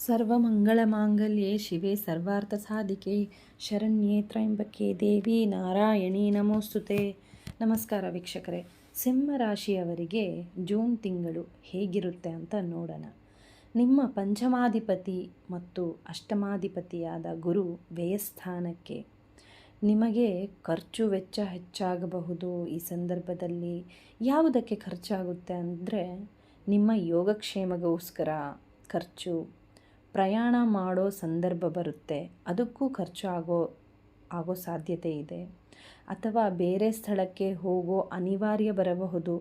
ಸರ್ವಮಂಗಳಮಾಂಗಲ್ಯೆ ಶಿವೆ ಸರ್ವಾರ್ಥಸಾಧಿಕೆ ಶರಣ್ಯೆ ತ್ರ್ಯಂಬಕೆ ದೇವಿ ನಾರಾಯಣಿ ನಮೋಸ್ತುತೆ. ನಮಸ್ಕಾರ ವೀಕ್ಷಕರೇ. ಸಿಂಹ ರಾಶಿಯವರಿಗೆ ಜೂನ್ ತಿಂಗಳು ಹೇಗಿರುತ್ತೆ ಅಂತ ನೋಡೋಣ. ನಿಮ್ಮ ಪಂಚಮಾಧಿಪತಿ ಮತ್ತು ಅಷ್ಟಮಾಧಿಪತಿಯಾದ ಗುರು ವ್ಯಯಸ್ಥಾನಕ್ಕೆ. ನಿಮಗೆ ಖರ್ಚು ವೆಚ್ಚ ಹೆಚ್ಚಾಗಬಹುದು. ಈ ಸಂದರ್ಭದಲ್ಲಿ ಯಾವುದಕ್ಕೆ ಖರ್ಚಾಗುತ್ತೆ ಅಂದರೆ ನಿಮ್ಮ ಯೋಗಕ್ಷೇಮಗೋಸ್ಕರ ಖರ್ಚು, ಪ್ರಯಾಣ ಮಾಡೋ ಸಂದರ್ಭ ಬರುತ್ತೆ, ಅದಕ್ಕೂ ಖರ್ಚು ಆಗೋ ಸಾಧ್ಯತೆ ಇದೆ. ಅಥವಾ ಬೇರೆ ಸ್ಥಳಕ್ಕೆ ಹೋಗೋ ಅನಿವಾರ್ಯ ಬರಬಹುದು.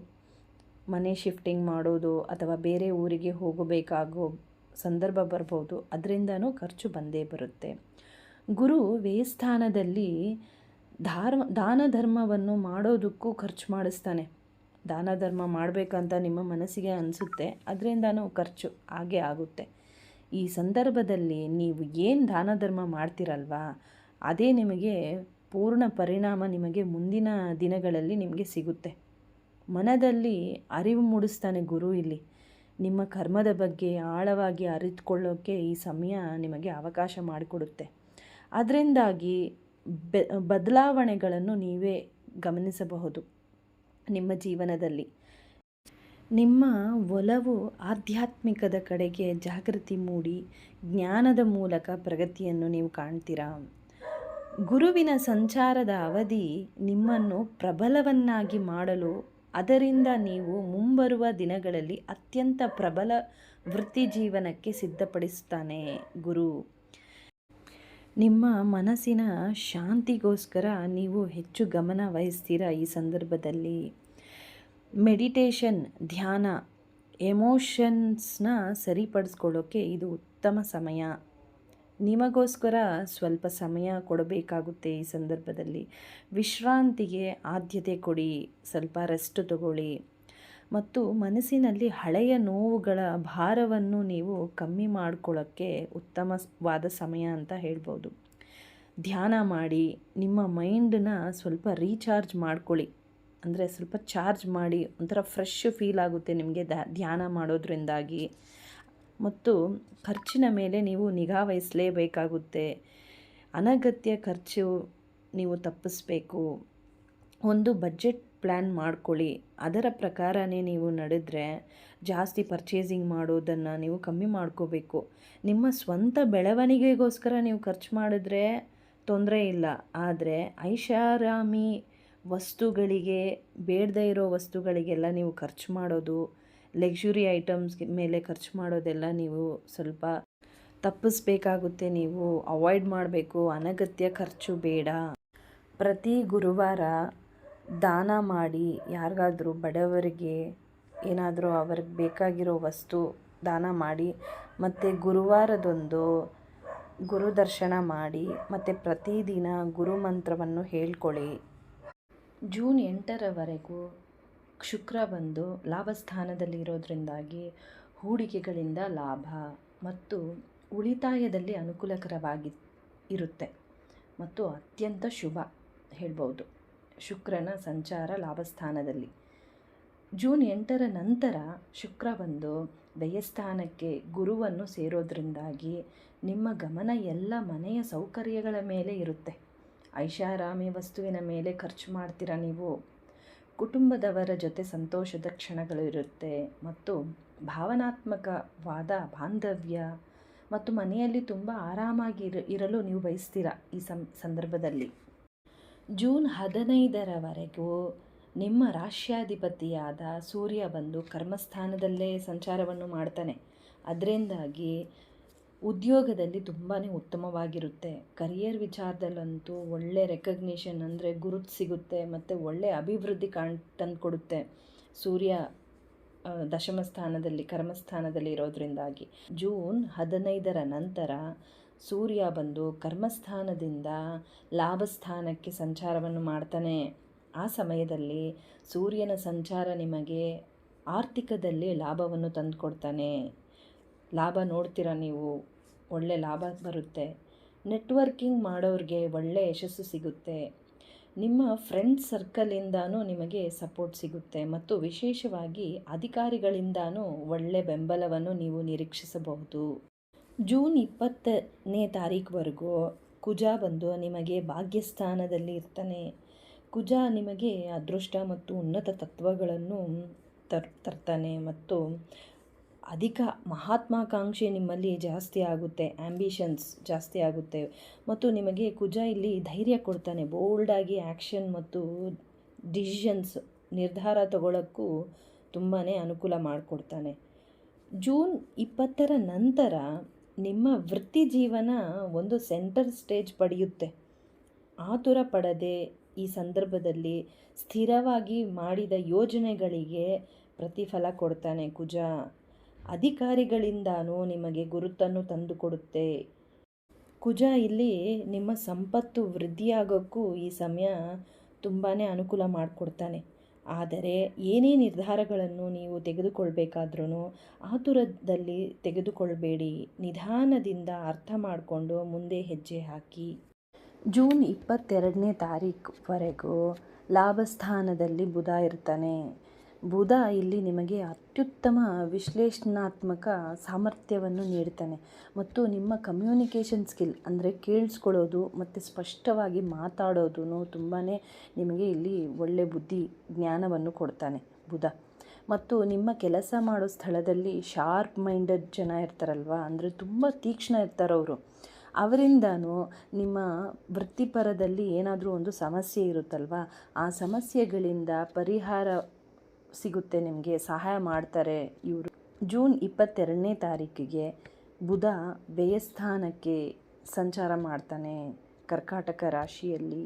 ಮನೆ ಶಿಫ್ಟಿಂಗ್ ಮಾಡೋದು ಅಥವಾ ಬೇರೆ ಊರಿಗೆ ಹೋಗಬೇಕಾಗೋ ಸಂದರ್ಭ ಬರ್ಬೋದು. ಅದರಿಂದನೂ ಖರ್ಚು ಬಂದೇ ಬರುತ್ತೆ. ಗುರು ವ್ಯಯಸ್ಥಾನದಲ್ಲಿ ದಾನ ಧರ್ಮವನ್ನು ಮಾಡೋದಕ್ಕೂ ಖರ್ಚು ಮಾಡಿಸ್ತಾನೆ. ದಾನ ಧರ್ಮ ಮಾಡಬೇಕಂತ ನಿಮ್ಮ ಮನಸ್ಸಿಗೆ ಅನಿಸುತ್ತೆ, ಅದರಿಂದನೂ ಖರ್ಚು ಆಗೇ ಆಗುತ್ತೆ. ಈ ಸಂದರ್ಭದಲ್ಲಿ ನೀವು ಏನು ದಾನ ಧರ್ಮ ಮಾಡ್ತೀರಲ್ವಾ, ಅದೇ ನಿಮಗೆ ಪೂರ್ಣ ಪರಿಣಾಮ ನಿಮಗೆ ಮುಂದಿನ ದಿನಗಳಲ್ಲಿ ನಿಮಗೆ ಸಿಗುತ್ತೆ. ಮನದಲ್ಲಿ ಅರಿವು ಮೂಡಿಸ್ತಾನೆ ಗುರು. ಇಲ್ಲಿ ನಿಮ್ಮ ಕರ್ಮದ ಬಗ್ಗೆ ಆಳವಾಗಿ ಅರಿತುಕೊಳ್ಳೋಕ್ಕೆ ಈ ಸಮಯ ನಿಮಗೆ ಅವಕಾಶ ಮಾಡಿಕೊಡುತ್ತೆ. ಅದರಿಂದಾಗಿ ಬದಲಾವಣೆಗಳನ್ನು ನೀವೇ ಗಮನಿಸಬಹುದು ನಿಮ್ಮ ಜೀವನದಲ್ಲಿ. ನಿಮ್ಮ ಒಲವು ಆಧ್ಯಾತ್ಮಿಕದ ಕಡೆಗೆ ಜಾಗೃತಿ ಮೂಡಿ ಜ್ಞಾನದ ಮೂಲಕ ಪ್ರಗತಿಯನ್ನು ನೀವು ಕಾಣ್ತೀರಾ. ಗುರುವಿನ ಸಂಚಾರದ ಅವಧಿ ನಿಮ್ಮನ್ನು ಪ್ರಬಲವನ್ನಾಗಿ ಮಾಡಲು, ಅದರಿಂದ ನೀವು ಮುಂಬರುವ ದಿನಗಳಲ್ಲಿ ಅತ್ಯಂತ ಪ್ರಬಲ ವೃತ್ತಿ ಜೀವನಕ್ಕೆ ಸಿದ್ಧಪಡಿಸುತ್ತಾನೆ ಗುರು. ನಿಮ್ಮ ಮನಸ್ಸಿನ ಶಾಂತಿಗೋಸ್ಕರ ನೀವು ಹೆಚ್ಚು ಗಮನ ವಹಿಸ್ತೀರಾ. ಈ ಸಂದರ್ಭದಲ್ಲಿ ಮೆಡಿಟೇಷನ್, ಧ್ಯಾನ, ಎಮೋಷನ್ಸ್ನ ಸರಿಪಡಿಸ್ಕೊಳ್ಳೋಕ್ಕೆ ಇದು ಉತ್ತಮ ಸಮಯ. ನಿಮಗೋಸ್ಕರ ಸ್ವಲ್ಪ ಸಮಯ ಕೊಡಬೇಕಾಗುತ್ತೆ. ಈ ಸಂದರ್ಭದಲ್ಲಿ ವಿಶ್ರಾಂತಿಗೆ ಆದ್ಯತೆ ಕೊಡಿ, ಸ್ವಲ್ಪ ರೆಸ್ಟ್ ತಗೊಳ್ಳಿ ಮತ್ತು ಮನಸ್ಸಿನಲ್ಲಿ ಹಳೆಯ ನೋವುಗಳ ಭಾರವನ್ನು ನೀವು ಕಮ್ಮಿ ಮಾಡ್ಕೊಳ್ಳೋಕ್ಕೆ ಉತ್ತಮವಾದ ಸಮಯ ಅಂತ ಹೇಳ್ಬೋದು. ಧ್ಯಾನ ಮಾಡಿ ನಿಮ್ಮ ಮೈಂಡನ್ನ ಸ್ವಲ್ಪ ರೀಚಾರ್ಜ್ ಮಾಡ್ಕೊಳ್ಳಿ. ಅಂದರೆ ಸ್ವಲ್ಪ ಚಾರ್ಜ್ ಮಾಡಿ, ಒಂಥರ ಫ್ರೆಶ್ ಫೀಲ್ ಆಗುತ್ತೆ ನಿಮಗೆ ಧ್ಯಾನ ಮಾಡೋದ್ರಿಂದಾಗಿ. ಮತ್ತು ಖರ್ಚಿನ ಮೇಲೆ ನೀವು ನಿಗಾ ವಹಿಸಲೇಬೇಕಾಗುತ್ತೆ. ಅನಗತ್ಯ ಖರ್ಚು ನೀವು ತಪ್ಪಿಸ್ಬೇಕು. ಒಂದು ಬಜೆಟ್ ಪ್ಲ್ಯಾನ್ ಮಾಡ್ಕೊಳ್ಳಿ. ಅದರ ಪ್ರಕಾರನೇ ನೀವು ನಡೆದ್ರೆ ಜಾಸ್ತಿ ಪರ್ಚೇಸಿಂಗ್ ಮಾಡೋದನ್ನು ನೀವು ಕಮ್ಮಿ ಮಾಡ್ಕೋಬೇಕು. ನಿಮ್ಮ ಸ್ವಂತ ಬೆಳವಣಿಗೆಗೋಸ್ಕರ ನೀವು ಖರ್ಚು ಮಾಡಿದ್ರೆ ತೊಂದರೆ ಇಲ್ಲ. ಆದರೆ ಐಷಾರಾಮಿ ವಸ್ತುಗಳಿಗೆ, ಬೇಡದೇ ಇರೋ ವಸ್ತುಗಳಿಗೆಲ್ಲ ನೀವು ಖರ್ಚು ಮಾಡೋದು, ಲಕ್ಸುರಿ ಐಟಮ್ಸ್ ಮೇಲೆ ಖರ್ಚು ಮಾಡೋದೆಲ್ಲ ನೀವು ಸ್ವಲ್ಪ ತಪ್ಪಿಸ್ಬೇಕಾಗುತ್ತೆ. ನೀವು ಅವಾಯ್ಡ್ ಮಾಡಬೇಕು. ಅನಗತ್ಯ ಖರ್ಚು ಬೇಡ. ಪ್ರತಿ ಗುರುವಾರ ದಾನ ಮಾಡಿ, ಯಾರಿಗಾದರೂ ಬಡವರಿಗೆ ಏನಾದರೂ ಅವ್ರಿಗೆ ಬೇಕಾಗಿರೋ ವಸ್ತು ದಾನ ಮಾಡಿ, ಮತ್ತು ಗುರುವಾರದೊಂದು ಗುರು ದರ್ಶನ ಮಾಡಿ, ಮತ್ತು ಪ್ರತಿದಿನ ಗುರುಮಂತ್ರವನ್ನು ಹೇಳ್ಕೊಳ್ಳಿ. ಜೂನ್ 8ರವರೆಗೂ ಶುಕ್ರ ಬಂದು ಲಾಭಸ್ಥಾನದಲ್ಲಿರೋದ್ರಿಂದಾಗಿ ಹೂಡಿಕೆಗಳಿಂದ ಲಾಭ ಮತ್ತು ಉಳಿತಾಯದಲ್ಲಿ ಅನುಕೂಲಕರವಾಗಿ ಇರುತ್ತೆ ಮತ್ತು ಅತ್ಯಂತ ಶುಭ ಹೇಳ್ಬೋದು ಶುಕ್ರನ ಸಂಚಾರ ಲಾಭಸ್ಥಾನದಲ್ಲಿ. ಜೂನ್ 8ರ ನಂತರ ಶುಕ್ರ ಬಂದು ವ್ಯಯಸ್ಥಾನಕ್ಕೆ ಗುರುವನ್ನು ಸೇರೋದ್ರಿಂದಾಗಿ ನಿಮ್ಮ ಗಮನ ಎಲ್ಲ ಮನೆಯ ಸೌಕರ್ಯಗಳ ಮೇಲೆ ಇರುತ್ತೆ. ಐಷಾರಾಮಿ ವಸ್ತುವಿನ ಮೇಲೆ ಖರ್ಚು ಮಾಡ್ತೀರಾ ನೀವು. ಕುಟುಂಬದವರ ಜೊತೆ ಸಂತೋಷದ ಕ್ಷಣಗಳು ಇರುತ್ತೆ ಮತ್ತು ಭಾವನಾತ್ಮಕವಾದ ಬಾಂಧವ್ಯ ಮತ್ತು ಮನೆಯಲ್ಲಿ ತುಂಬ ಆರಾಮಾಗಿ ಇರಲು ನೀವು ಬಯಸ್ತೀರಾ. ಈ ಸಂದರ್ಭದಲ್ಲಿ ಜೂನ್ 15ರವರೆಗೂ ನಿಮ್ಮ ರಾಶ್ಯಾಧಿಪತಿಯಾದ ಸೂರ್ಯ ಬಂದು ಕರ್ಮಸ್ಥಾನದಲ್ಲೇ ಸಂಚಾರವನ್ನು ಮಾಡ್ತಾನೆ. ಅದರಿಂದಾಗಿ ಉದ್ಯೋಗದಲ್ಲಿ ತುಂಬಾ ಉತ್ತಮವಾಗಿರುತ್ತೆ. ಕರಿಯರ್ ವಿಚಾರದಲ್ಲಂತೂ ಒಳ್ಳೆ ರೆಕಗ್ನಿಷನ್, ಅಂದರೆ ಗುರುತು ಸಿಗುತ್ತೆ ಮತ್ತು ಒಳ್ಳೆ ಅಭಿವೃದ್ಧಿ ತಂದುಕೊಡುತ್ತೆ ಸೂರ್ಯ ದಶಮ ಸ್ಥಾನದಲ್ಲಿ, ಕರ್ಮಸ್ಥಾನದಲ್ಲಿ ಇರೋದ್ರಿಂದಾಗಿ. ಜೂನ್ 15ರ ನಂತರ ಸೂರ್ಯ ಬಂದು ಕರ್ಮಸ್ಥಾನದಿಂದ ಲಾಭಸ್ಥಾನಕ್ಕೆ ಸಂಚಾರವನ್ನು ಮಾಡ್ತಾನೆ. ಆ ಸಮಯದಲ್ಲಿ ಸೂರ್ಯನ ಸಂಚಾರ ನಿಮಗೆ ಆರ್ಥಿಕದಲ್ಲಿ ಲಾಭವನ್ನು ತಂದುಕೊಡ್ತಾನೆ. ಲಾಭ ನೋಡ್ತೀರಾ ನೀವು, ಒಳ್ಳೆ ಲಾಭ ಬರುತ್ತೆ. ನೆಟ್ವರ್ಕಿಂಗ್ ಮಾಡೋರಿಗೆ ಒಳ್ಳೆ ಯಶಸ್ಸು ಸಿಗುತ್ತೆ. ನಿಮ್ಮ ಫ್ರೆಂಡ್ಸ್ ಸರ್ಕಲಿಂದನೂ ನಿಮಗೆ ಸಪೋರ್ಟ್ ಸಿಗುತ್ತೆ ಮತ್ತು ವಿಶೇಷವಾಗಿ ಅಧಿಕಾರಿಗಳಿಂದನೂ ಒಳ್ಳೆ ಬೆಂಬಲವನ್ನು ನೀವು ನಿರೀಕ್ಷಿಸಬಹುದು. ಜೂನ್ 20ನೇ ತಾರೀಕುವರೆಗೂ ಕುಜ ಬಂದು ನಿಮಗೆ ಭಾಗ್ಯಸ್ಥಾನದಲ್ಲಿ ಇರ್ತಾನೆ. ಕುಜ ನಿಮಗೆ ಅದೃಷ್ಟ ಮತ್ತು ಉನ್ನತ ತತ್ವಗಳನ್ನು ತರ್ತಾನೆ ಮತ್ತು ಅಧಿಕ ಮಹತ್ವಾಕಾಂಕ್ಷೆ ನಿಮ್ಮಲ್ಲಿ ಜಾಸ್ತಿ ಆಗುತ್ತೆ, ಆ್ಯಂಬಿಷನ್ಸ್ ಜಾಸ್ತಿ ಆಗುತ್ತೆ ಮತ್ತು ನಿಮಗೆ ಕುಜ ಇಲ್ಲಿ ಧೈರ್ಯ ಕೊಡ್ತಾನೆ. ಬೋಲ್ಡಾಗಿ ಆ್ಯಕ್ಷನ್ ಮತ್ತು ಡಿಸಿಷನ್ಸ್ ನಿರ್ಧಾರ ತಗೊಳ್ಳೋಕ್ಕೂ ತುಂಬಾ ಅನುಕೂಲ ಮಾಡಿಕೊಡ್ತಾನೆ. ಜೂನ್ 20ರ ನಂತರ ನಿಮ್ಮ ವೃತ್ತಿ ಜೀವನ ಒಂದು ಸೆಂಟರ್ ಸ್ಟೇಜ್ ಪಡೆಯುತ್ತೆ. ಆತುರ ಪಡದೆ ಈ ಸಂದರ್ಭದಲ್ಲಿ ಸ್ಥಿರವಾಗಿ ಮಾಡಿದ ಯೋಜನೆಗಳಿಗೆ ಪ್ರತಿಫಲ ಕೊಡ್ತಾನೆ ಕುಜ. ಅಧಿಕಾರಿಗಳಿಂದನೂ ನಿಮಗೆ ಗುರುತನ್ನು ತಂದುಕೊಡುತ್ತೆ. ಕುಜ ಇಲ್ಲಿ ನಿಮ್ಮ ಸಂಪತ್ತು ವೃದ್ಧಿಯಾಗೋಕ್ಕೂ ಈ ಸಮಯ ತುಂಬಾ ಅನುಕೂಲ ಮಾಡಿಕೊಡ್ತಾನೆ. ಆದರೆ ಏನೇ ನಿರ್ಧಾರಗಳನ್ನು ನೀವು ತೆಗೆದುಕೊಳ್ಬೇಕಾದ್ರೂ ಆತುರದಲ್ಲಿ ತೆಗೆದುಕೊಳ್ಬೇಡಿ. ನಿಧಾನದಿಂದ ಅರ್ಥ ಮಾಡಿಕೊಂಡು ಮುಂದೆ ಹೆಜ್ಜೆ ಹಾಕಿ. ಜೂನ್ 22ನೇ ತಾರೀಕುವರೆಗೂ ಲಾಭಸ್ಥಾನದಲ್ಲಿ ಬುಧ ಇರ್ತಾನೆ. ಬುಧ ಇಲ್ಲಿ ನಿಮಗೆ ಅತ್ಯುತ್ತಮ ವಿಶ್ಲೇಷಣಾತ್ಮಕ ಸಾಮರ್ಥ್ಯವನ್ನು ನೀಡ್ತಾನೆ ಮತ್ತು ನಿಮ್ಮ ಕಮ್ಯುನಿಕೇಷನ್ ಸ್ಕಿಲ್ ಅಂದರೆ ಕೇಳಿಸ್ಕೊಳ್ಳೋದು ಮತ್ತು ಸ್ಪಷ್ಟವಾಗಿ ಮಾತಾಡೋದು ತುಂಬಾ ನಿಮಗೆ ಇಲ್ಲಿ ಒಳ್ಳೆ ಬುದ್ಧಿ ಜ್ಞಾನವನ್ನು ಕೊಡ್ತಾನೆ ಬುಧ. ಮತ್ತು ನಿಮ್ಮ ಕೆಲಸ ಮಾಡೋ ಸ್ಥಳದಲ್ಲಿ ಶಾರ್ಪ್ ಮೈಂಡೆಡ್ ಜನ ಇರ್ತಾರಲ್ವ, ಅಂದರೆ ತುಂಬ ತೀಕ್ಷ್ಣ ಇರ್ತಾರವರು. ಅವರಿಂದನೂ ನಿಮ್ಮ ವೃತ್ತಿಪರದಲ್ಲಿ ಏನಾದರೂ ಒಂದು ಸಮಸ್ಯೆ ಇರುತ್ತಲ್ವ, ಆ ಸಮಸ್ಯೆಗಳಿಂದ ಪರಿಹಾರ ಸಿಗುತ್ತೆ, ನಿಮಗೆ ಸಹಾಯ ಮಾಡ್ತಾರೆ ಇವರು. ಜೂನ್ 22ನೇ ತಾರೀಕಿಗೆ ಬುಧ ವ್ಯಯಸ್ಥಾನಕ್ಕೆ ಸಂಚಾರ ಮಾಡ್ತಾನೆ ಕರ್ಕಾಟಕ ರಾಶಿಯಲ್ಲಿ.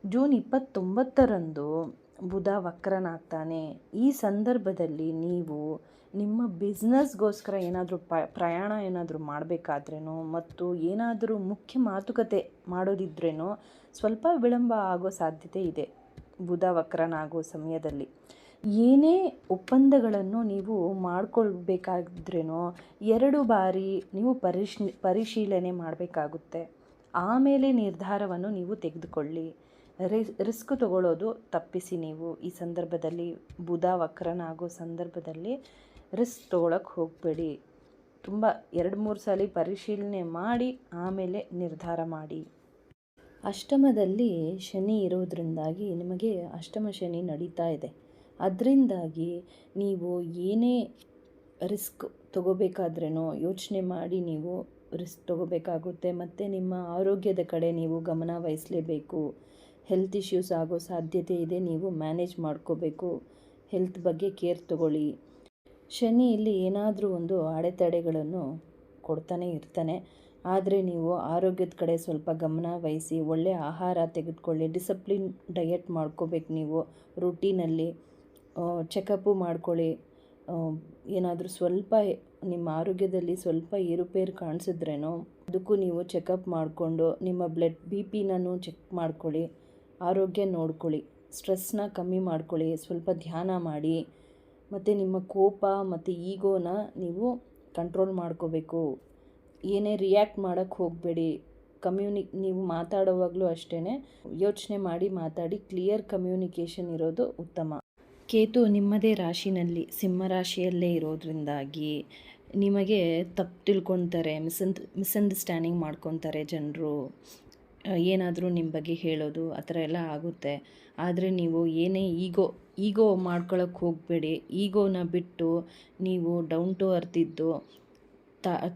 ಜೂನ್ 29ರಂದು ಬುಧ ವಕ್ರನಾಗ್ತಾನೆ. ಈ ಸಂದರ್ಭದಲ್ಲಿ ನೀವು ನಿಮ್ಮ ಬಿಸ್ನೆಸ್ಗೋಸ್ಕರ ಏನಾದರೂ ಪ್ರಯಾಣ ಏನಾದರೂ ಮಾಡಬೇಕಾದ್ರೇನೋ ಮತ್ತು ಏನಾದರೂ ಮುಖ್ಯ ಮಾತುಕತೆ ಮಾಡೋದಿದ್ರೇನೋ ಸ್ವಲ್ಪ ವಿಳಂಬ ಆಗೋ ಸಾಧ್ಯತೆ ಇದೆ. ಬುಧ ವಕ್ರನಾಗೋ ಸಮಯದಲ್ಲಿ ಏನೇ ಒಪ್ಪಂದಗಳನ್ನು ನೀವು ಮಾಡಿಕೊಳ್ಬೇಕಾದ್ರೇನೋ 2 ಬಾರಿ ನೀವು ಪರಿಶೀಲನೆ ಮಾಡಬೇಕಾಗುತ್ತೆ. ಆಮೇಲೆ ನಿರ್ಧಾರವನ್ನು ನೀವು ತೆಗೆದುಕೊಳ್ಳಿ. ರಿಸ್ಕ್ ತಗೊಳ್ಳೋದು ತಪ್ಪಿಸಿ. ನೀವು ಈ ಸಂದರ್ಭದಲ್ಲಿ ಬುಧ ವಕ್ರನಾಗೋ ಸಂದರ್ಭದಲ್ಲಿ ರಿಸ್ಕ್ ತೊಗೊಳಕ್ಕೆ ಹೋಗಬೇಡಿ. ತುಂಬ 2-3 ಸಲ ಪರಿಶೀಲನೆ ಮಾಡಿ ಆಮೇಲೆ ನಿರ್ಧಾರ ಮಾಡಿ. ಅಷ್ಟಮದಲ್ಲಿ ಶನಿ ಇರೋದ್ರಿಂದಾಗಿ ನಿಮಗೆ ಅಷ್ಟಮ ಶನಿ ನಡೀತಾ ಇದೆ. ಅದರಿಂದಾಗಿ ನೀವು ಏನೇ ರಿಸ್ಕ್ ತಗೋಬೇಕಾದ್ರೇನೋ ಯೋಚನೆ ಮಾಡಿ ನೀವು ರಿಸ್ಕ್ ತಗೋಬೇಕಾಗುತ್ತೆ. ಮತ್ತು ನಿಮ್ಮ ಆರೋಗ್ಯದ ಕಡೆ ನೀವು ಗಮನ ವಹಿಸಲೇಬೇಕು. ಹೆಲ್ತ್ ಇಶ್ಯೂಸ್ ಆಗೋ ಸಾಧ್ಯತೆ ಇದೆ, ನೀವು ಮ್ಯಾನೇಜ್ ಮಾಡ್ಕೋಬೇಕು. ಹೆಲ್ತ್ ಬಗ್ಗೆ ಕೇರ್ ತಗೊಳ್ಳಿ. ಶನಿ ಇಲ್ಲಿ ಏನಾದರೂ ಒಂದು ಅಡೆತಡೆಗಳನ್ನು ಕೊಡ್ತಾನೆ ಇರ್ತಾನೆ. ಆದರೆ ನೀವು ಆರೋಗ್ಯದ ಕಡೆ ಸ್ವಲ್ಪ ಗಮನ ವಹಿಸಿ ಒಳ್ಳೆಯ ಆಹಾರ ತೆಗೆದುಕೊಳ್ಳಿ. ಡಿಸಿಪ್ಲಿನ್ ಡಯಟ್ ಮಾಡ್ಕೋಬೇಕು. ನೀವು ರೂಟೀನಲ್ಲಿ ಚೆಕಪ್ಪು ಮಾಡ್ಕೊಳ್ಳಿ. ಏನಾದರೂ ಸ್ವಲ್ಪ ನಿಮ್ಮ ಆರೋಗ್ಯದಲ್ಲಿ ಸ್ವಲ್ಪ ಏರುಪೇರು ಕಾಣಿಸಿದ್ರೇನೋ ಅದಕ್ಕೂ ನೀವು ಚೆಕಪ್ ಮಾಡಿಕೊಂಡು ನಿಮ್ಮ ಬ್ಲಡ್ BP ಚೆಕ್ ಮಾಡ್ಕೊಳ್ಳಿ. ಆರೋಗ್ಯ ನೋಡ್ಕೊಳ್ಳಿ. ಸ್ಟ್ರೆಸ್ನ ಕಮ್ಮಿ ಮಾಡ್ಕೊಳ್ಳಿ. ಸ್ವಲ್ಪ ಧ್ಯಾನ ಮಾಡಿ. ಮತ್ತು ನಿಮ್ಮ ಕೋಪ ಮತ್ತು ಈಗೋನ ನೀವು ಕಂಟ್ರೋಲ್ ಮಾಡ್ಕೋಬೇಕು. ಏನೇ ರಿಯಾಕ್ಟ್ ಮಾಡೋಕ್ಕೆ ಹೋಗಬೇಡಿ. ನೀವು ಮಾತಾಡುವಾಗಲೂ ಅಷ್ಟೇ ಯೋಚನೆ ಮಾಡಿ ಮಾತಾಡಿ. ಕ್ಲಿಯರ್ ಕಮ್ಯುನಿಕೇಷನ್ ಇರೋದು ಉತ್ತಮ. ಕೇತು ನಿಮ್ಮದೇ ರಾಶಿನಲ್ಲಿ ಸಿಂಹರಾಶಿಯಲ್ಲೇ ಇರೋದ್ರಿಂದಾಗಿ ನಿಮಗೆ ತಪ್ಪು ತಿಳ್ಕೊತಾರೆ, ಮಿಸ್ಅಂಡರ್ಸ್ಟ್ಯಾಂಡಿಂಗ್ ಮಾಡ್ಕೊತಾರೆ ಜನರು. ಏನಾದರೂ ನಿಮ್ಮ ಬಗ್ಗೆ ಹೇಳೋದು ಆ ಥರ ಎಲ್ಲ ಆಗುತ್ತೆ. ಆದರೆ ನೀವು ಏನೇ ಈಗೋ ಮಾಡ್ಕೊಳ್ಳೋಕ್ಕೆ ಹೋಗಬೇಡಿ. ಈಗೋನ ಬಿಟ್ಟು ನೀವು ಡೌನ್ ಟು ಅರ್ತ್ ಇದ್ದು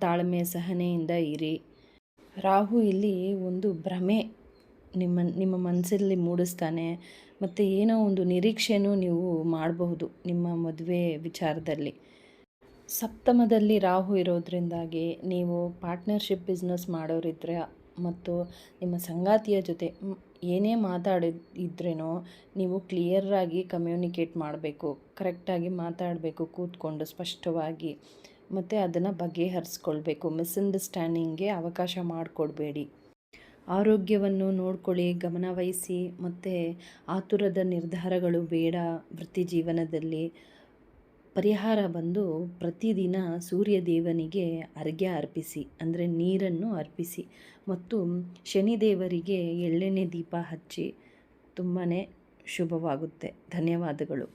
ತಾಳ್ಮೆ ಸಹನೆಯಿಂದ ಇರಿ. ರಾಹು ಇಲ್ಲಿ ಒಂದು ಭ್ರಮೆ ನಿಮ್ಮ ಮನಸ್ಸಲ್ಲಿ ಮೂಡಿಸ್ತಾನೆ ಮತ್ತು ಏನೋ ಒಂದು ನಿರೀಕ್ಷೆನೂ ನೀವು ಮಾಡಬಹುದು ನಿಮ್ಮ ಮದುವೆ ವಿಚಾರದಲ್ಲಿ. ಸಪ್ತಮದಲ್ಲಿ ರಾಹು ಇರೋದ್ರಿಂದಾಗಿ ನೀವು ಪಾರ್ಟ್ನರ್ಶಿಪ್ ಬಿಸ್ನೆಸ್ ಮಾಡೋರಿದ್ರೆ ಮತ್ತು ನಿಮ್ಮ ಸಂಗಾತಿಯ ಜೊತೆ ಏನೇ ಮಾತಾಡಿದ್ರೇನೋ ನೀವು ಕ್ಲಿಯರಾಗಿ ಕಮ್ಯುನಿಕೇಟ್ ಮಾಡಬೇಕು. ಕರೆಕ್ಟಾಗಿ ಮಾತಾಡಬೇಕು ಕೂತ್ಕೊಂಡು ಸ್ಪಷ್ಟವಾಗಿ. ಮತ್ತು ಅದನ್ನು ಬಗೆಹರಿಸ್ಕೊಳ್ಬೇಕು. ಮಿಸ್ಅಂಡರ್ಸ್ಟ್ಯಾಂಡಿಂಗ್ಗೆ ಅವಕಾಶ ಮಾಡಿಕೊಡ್ಬೇಡಿ. ಆರೋಗ್ಯವನ್ನು ನೋಡ್ಕೊಳ್ಳಿ, ಗಮನ ವಹಿಸಿ. ಮತ್ತು ಆತುರದ ನಿರ್ಧಾರಗಳು ಬೇಡ. ವೃತ್ತಿ ಜೀವನದಲ್ಲಿ ಪರಿಹಾರ ಬಂದು ಪ್ರತಿದಿನ ಸೂರ್ಯ ದೇವನಿಗೆ ಅರ್ಘ್ಯ ಅರ್ಪಿಸಿ, ಅಂದರೆ ನೀರನ್ನು ಅರ್ಪಿಸಿ. ಮತ್ತು ಶನಿದೇವರಿಗೆ ಎಳ್ಳೆಣ್ಣೆ ದೀಪ ಹಚ್ಚಿ. ತುಂಬಾ ಶುಭವಾಗುತ್ತೆ. ಧನ್ಯವಾದಗಳು.